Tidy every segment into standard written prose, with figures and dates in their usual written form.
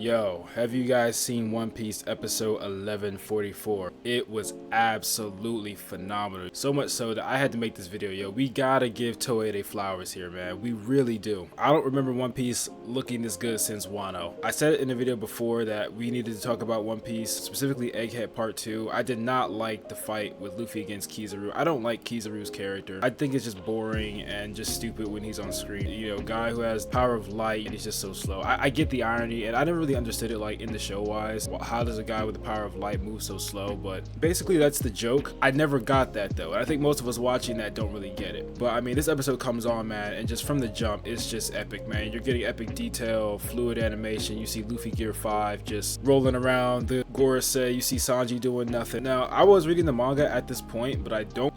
Yo, have you guys seen One Piece episode 1144? It was absolutely phenomenal. So much so that I had to make this video. Yo, we gotta give Toei their flowers here, man. We really do. I don't remember One Piece looking this good since Wano. I said it in the video before that we needed to talk about One Piece, specifically Egghead Part 2. I did not like the fight with Luffy against Kizaru. I don't like Kizaru's character. I think it's just boring and just stupid when he's on screen. You know, guy who has power of light and he's just so slow. I get the irony, and I never really understood it like in the show wise. How does a guy with the power of light move so slow? But basically that's the joke. I never got that though. I think most of us watching that don't really get it. But I mean, this episode comes on, man, and just from the jump, it's just epic, man. You're getting epic detail, fluid animation. You see Luffy Gear 5 just rolling around the Gorosei. You see Sanji doing nothing. Now, I was reading the manga at this point, but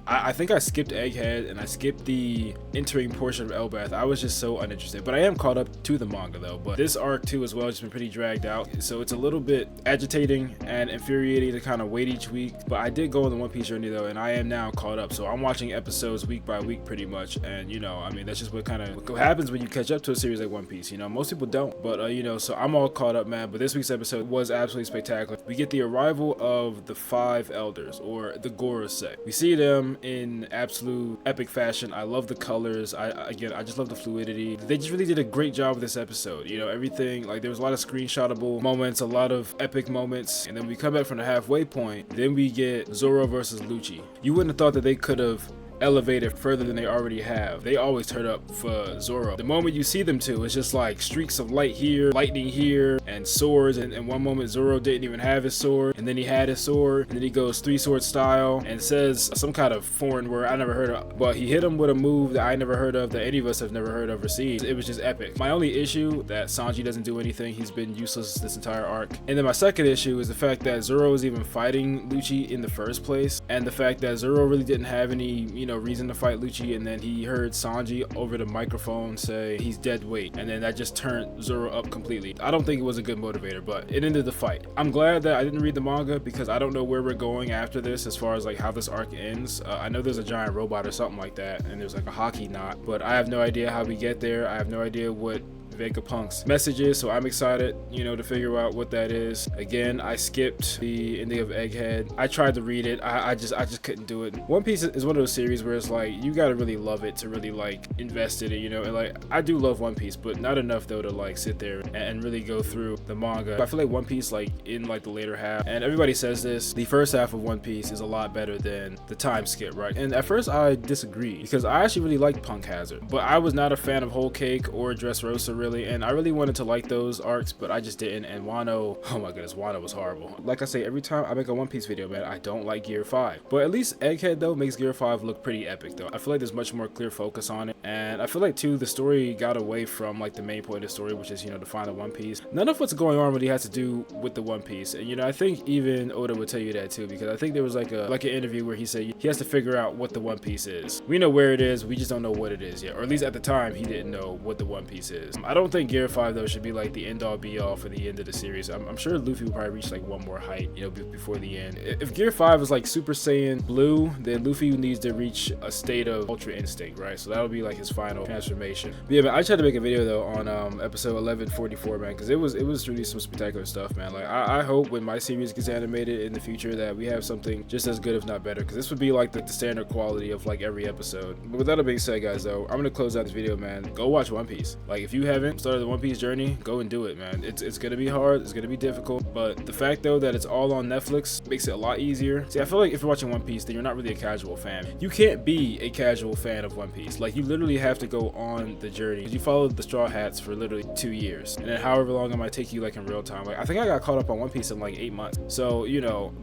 I think I skipped Egghead and I skipped the entering portion of Elbaf. I was just so uninterested. But I am caught up to the manga though. But this arc too as well has just been pretty dragged out. So it's a little bit agitating and infuriating to kind of wait each week. But I did go on the One Piece journey though, and I am now caught up. So I'm watching episodes week by week pretty much. And you know, I mean, that's just what happens when you catch up to a series like One Piece. You know, most people don't. But you know, so I'm all caught up, man. But this week's episode was absolutely spectacular. We get the arrival of the 5 elders, or the Gorosei. We see them in absolute epic fashion. I love the colors. I just love the fluidity. They just really did a great job with this episode. You know, everything, like there was a lot of screenshotable moments, a lot of epic moments, and then we come back from the halfway point. Then we get Zoro versus Lucci. You wouldn't have thought that they could have elevated further than they already have. They always turn up for Zoro. The moment you see them two, it's just like streaks of light here, lightning here, and swords. And in one moment, Zoro didn't even have his sword, and then he had his sword, and then he goes 3-sword style and says some kind of foreign word I never heard of. But he hit him with a move that I never heard of, that any of us have never heard of or seen. It was just epic. My only issue that Sanji doesn't do anything. He's been useless this entire arc. And then my second issue is the fact that Zoro is even fighting Lucci in the first place, and the fact that Zoro really didn't have any, reason to fight Lucci, and then he heard Sanji over the microphone say he's dead weight, and then that just turned Zoro up completely. I don't think it was a good motivator, but it ended the fight. I'm glad that I didn't read the manga because I don't know where we're going after this as far as like how this arc ends. I know there's a giant robot or something like that, and there's like a hockey knot, but I have no idea how we get there. I have no idea what Vegapunk's messages, so I'm excited, to figure out what that is. Again, I skipped the ending of Egghead. I tried to read it. I just couldn't do it. One Piece is one of those series where it's like you gotta really love it to really like invest in it, and like I do love One Piece, but not enough though to like sit there and really go through the manga. I feel like One Piece, like in like the later half, and everybody says this, the first half of One Piece is a lot better than the time skip, right? And at first I disagree because I actually really liked Punk Hazard, but I was not a fan of Whole Cake or Dressrosa really, and I really wanted to like those arcs, but I just didn't. And Wano, oh my goodness, Wano was horrible. Like I say, every time I make a One Piece video, man, I don't like Gear 5, but at least Egghead though makes Gear 5 look pretty epic though. I feel like there's much more clear focus on it, and I feel like too the story got away from like the main point of the story, which is to find the One Piece. None of what's going on really has to do with the One Piece, and I think even Oda would tell you that too, because I think there was like an interview where he said he has to figure out what the One Piece is. We know where it is, we just don't know what it is yet, or at least at the time he didn't know what the One Piece is. I don't think Gear 5 though should be like the end all be all for the end of the series. I'm sure Luffy will probably reach like one more height, before the end. If Gear 5 is like Super Saiyan Blue, then Luffy needs to reach a state of Ultra Instinct, right? So that'll be like his final transformation. But yeah, man, I tried to make a video though on episode 1144, man, because it was really some spectacular stuff, man. Like I hope when my series gets animated in the future that we have something just as good, if not better, because this would be like the standard quality of like every episode. But with that being said, guys, though, I'm gonna close out this video, man. Go watch One Piece. Like if you haven't started the One Piece journey, go and do it, man. It's gonna be hard, it's gonna be difficult, but the fact though that it's all on Netflix makes it a lot easier. See, I feel like if you're watching One Piece, then you're not really a casual fan. You can't be a casual fan of One Piece. Like you literally have to go on the journey. You followed the Straw Hats for literally 2 years, and then however long it might take you like in real time. Like I think I got caught up on One Piece in like 8 months. So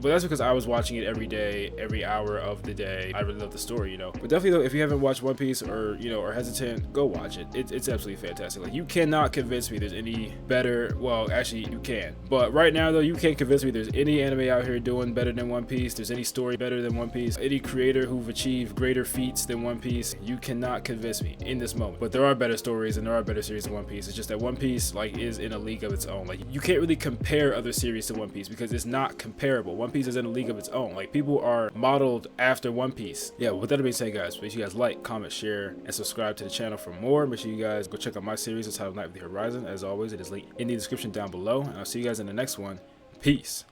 but that's because I was watching it every day, every hour of the day. I really love the story, But definitely though, if you haven't watched One Piece or are hesitant, go watch it. It's absolutely fantastic. Like you cannot convince me there's any better. Well, actually you can, but right now though, you can't convince me there's any anime out here doing better than One Piece. There's any story better than One Piece, any creator who've achieved greater feats than One Piece. You cannot convince me in this moment. But there are better stories and there are better series than One Piece. It's just that One Piece like is in a league of its own. Like you can't really compare other series to One Piece because it's not comparable. One Piece is in a league of its own. Like people are modeled after One Piece. Yeah, with that being said, guys, make sure you guys like, comment, share, and subscribe to the channel for more. Make sure you guys go check out my series. titled Night of the Horizon. As always, it is linked in the description down below. And I'll see you guys in the next one. Peace.